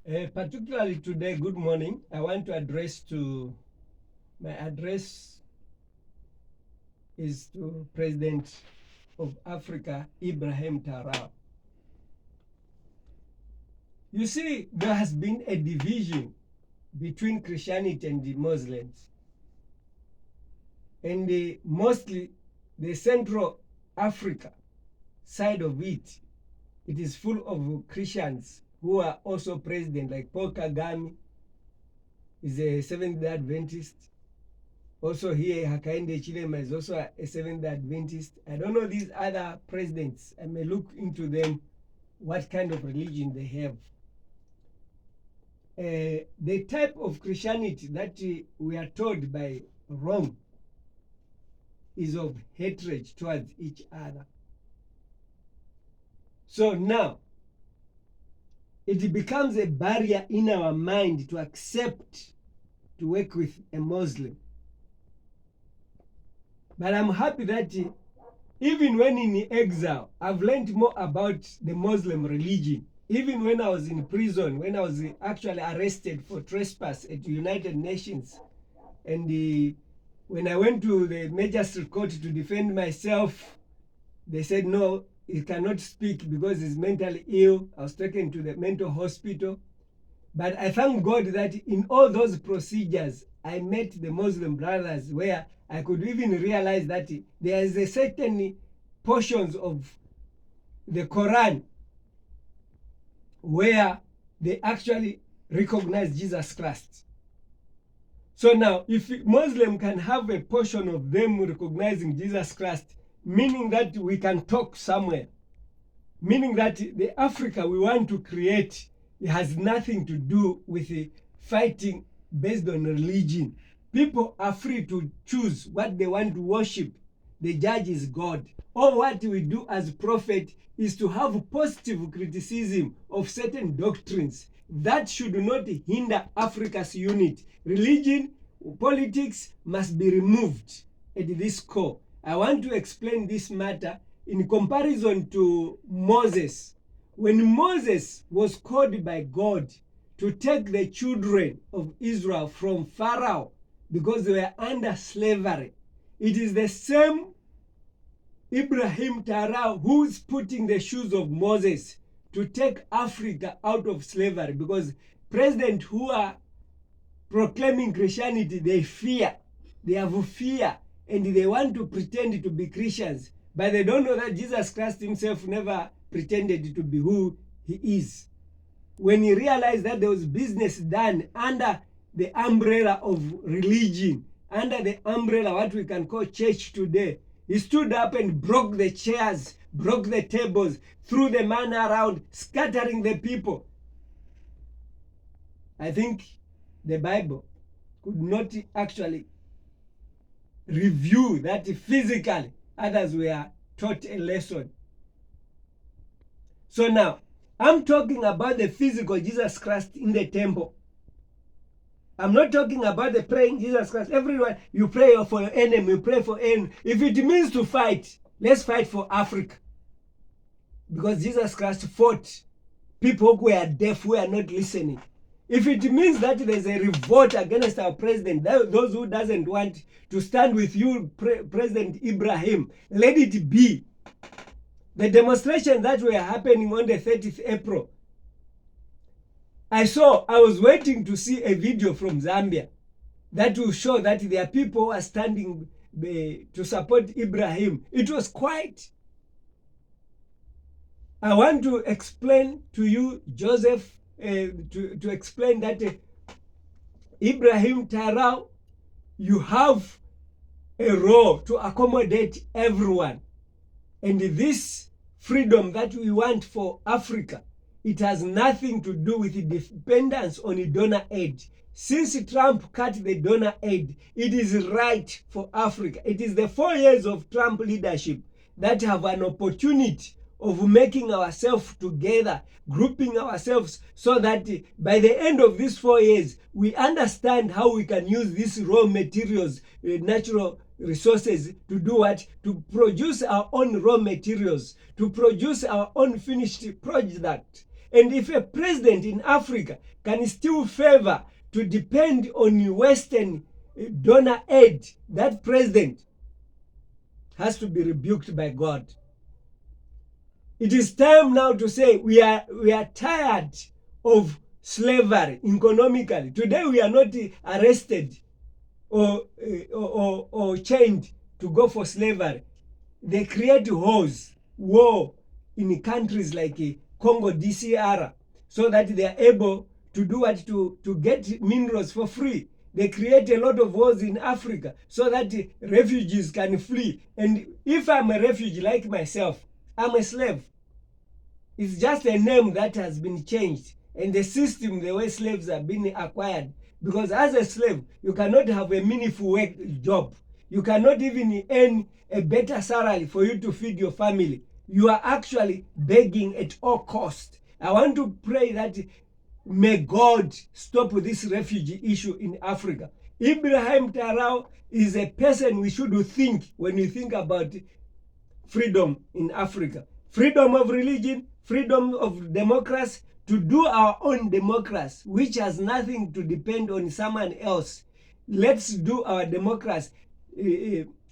Particularly today, good morning. I want to my address is to President of Africa, Ibrahim Traore. You see, there has been a division between Christianity and the Muslims. And mostly the Central Africa side of it is full of Christians who are also president, like Paul Kagame is a Seventh-day Adventist. Also here, Hakainde Chilema is also a Seventh-day Adventist. I don't know these other presidents. I may look into them, what kind of religion they have. The type of Christianity that we are told by Rome is of hatred towards each other. So now, it becomes a barrier in our mind to accept to work with a Muslim. But I'm happy that even when in exile, I've learned more about the Muslim religion. Even when I was in prison, when I was actually arrested for trespass at the United Nations, and when I went to the magistrate court to defend myself, they said, no, he cannot speak because he's mentally ill. I was taken to the mental hospital. But I thank God that in all those procedures, I met the Muslim brothers where I could even realize that there is a certain portions of the Quran where they actually recognize Jesus Christ. So now, if Muslim can have a portion of them recognizing Jesus Christ, meaning that we can talk somewhere, meaning that the Africa we want to create has nothing to do with fighting based on religion. People are free to choose what they want to worship. The judge is God. All what we do as prophet is to have positive criticism of certain doctrines. That should not hinder Africa's unity. Religion, politics must be removed at this core. I want to explain this matter in comparison to Moses. When Moses was called by God to take the children of Israel from Pharaoh because they were under slavery, it is the same Ibrahim Traore who's putting the shoes of Moses to take Africa out of slavery, because presidents who are proclaiming Christianity, they fear. They have fear and they want to pretend to be Christians, but they don't know that Jesus Christ himself never pretended to be who he is. When he realized that there was business done under the umbrella of religion, under the umbrella what we can call church today, he stood up and broke the chairs, broke the tables, threw the man around, scattering the people. I think the Bible could not actually review that physically. Others were taught a lesson. So now, I'm talking about the physical Jesus Christ in the temple. I'm not talking about the praying Jesus Christ. Everyone, you pray for your enemy, you pray for enemy. If it means to fight, let's fight for Africa. Because Jesus Christ fought people who were deaf, who are not listening. If it means that there's a revolt against our president, those who doesn't want to stand with you, President Ibrahim, let it be. The demonstration that were happening on the 30th April, I was waiting to see a video from Zambia that will show that there are people who are standing to support Ibrahim. It was quiet. I want to explain to you, Joseph, to explain that Ibrahim Traore, you have a role to accommodate everyone. And this freedom that we want for Africa, it has nothing to do with the dependence on donor aid. Since Trump cut the donor aid, it is right for Africa. It is the 4 years of Trump leadership that have an opportunity of making ourselves together, grouping ourselves, so that by the end of these 4 years, we understand how we can use these raw materials, natural resources, to do what? To produce our own raw materials, to produce our own finished product. And if a president in Africa can still favor to depend on Western donor aid, that president has to be rebuked by God. It is time now to say we are tired of slavery economically. Today we are not arrested or chained to go for slavery. They create war in countries like Congo DCR, so that they are able to do what, to get minerals for free. They create a lot of wars in Africa so that refugees can flee. And if I'm a refugee like myself, I'm a slave. It's just a name that has been changed, and the system, the way slaves have been acquired. Because as a slave, you cannot have a meaningful job. You cannot even earn a better salary for you to feed your family. You are actually begging at all costs. I want to pray that may God stop this refugee issue in Africa. Ibrahim Traore is a person we should think when we think about freedom in Africa. Freedom of religion, freedom of democracy, to do our own democracy, which has nothing to depend on someone else. Let's do our democracy.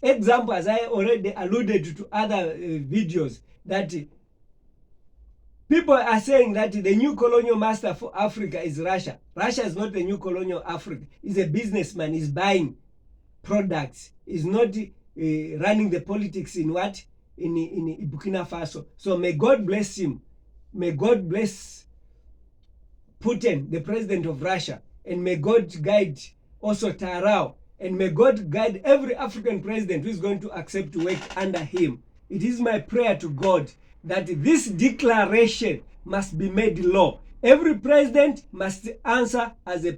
Example, as I already alluded to other videos, that people are saying that the new colonial master for Africa is Russia. Russia is not the new colonial Africa. He's a businessman. He's buying products. He's not running the politics in what? In Burkina Faso. So may God bless him. May God bless Putin, the president of Russia. And may God guide also Traore. And may God guide every African president who is going to accept to work under him. It is my prayer to God that this declaration must be made law. Every president must answer as a